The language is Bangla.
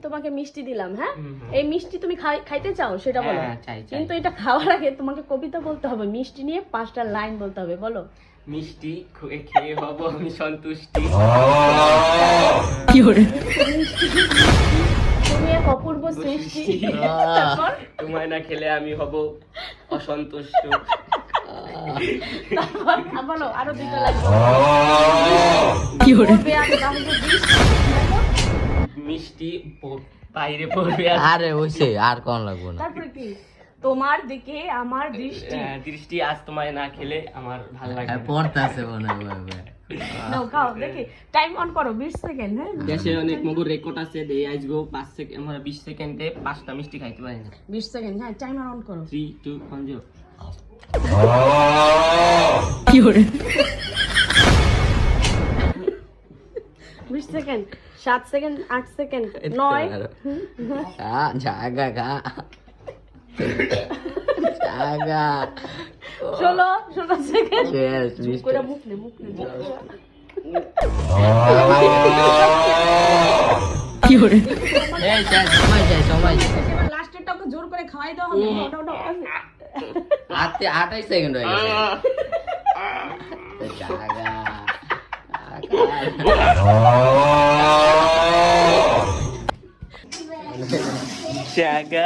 তোমাকে মিষ্টি দিলাম, হ্যাঁ? এই মিষ্টি তুমি খাইতে চাও সেটা বলো। কিন্তু এটা খাওয়ার আগে তোমাকে কবিতা বলতে হবে, মিষ্টি নিয়ে 5টা লাইন বলতে হবে, বলো। মিষ্টি খেয়ে হব আমি সন্তুষ্টি। কি করে? তুমি এক অপূর্ব সৃষ্টি। তারপর তোমায় না খেলে আমি হব অসন্তুষ্ট। তারপর বলো আরো 2টা লাইন বলো। কি করে? মিষ্টি বাইরে পড়বে। আরে ওইসে আর কোন লাগবো না। তারপরে কি? তোমার দিকে আমার দৃষ্টি। দৃষ্টি আজ তোমায় না খেলে আমার ভালো লাগে। পড়তাছে মনে হয়। নাও খাও দেখি, টাইম অন করো 20 সেকেন্ড। হ্যাঁ, দেশে অনেক মগর রেকর্ড আছে, দেই আজগো 5 সেকেন্ড, আমরা 20 সেকেন্ডে 5টা মিষ্টি খাইতে পারি না। 20 সেকেন্ড। হ্যাঁ, টাইমার অন করো। 3 2 1 0। কি করে? 20 সেকেন্ড, 7 সেকেন্ড, 8 সেকেন্ড, 9। জাগা গা জাগা 16 সেকেন্ড। Yes, চুপ করে মুখ নে। কি করে? এই সময় এবার লাস্টেরটাকে জোর করে খাওয়াই দাও হবে। ওটা 28 সেকেন্ড হয়ে গেছে। জাগা জাগা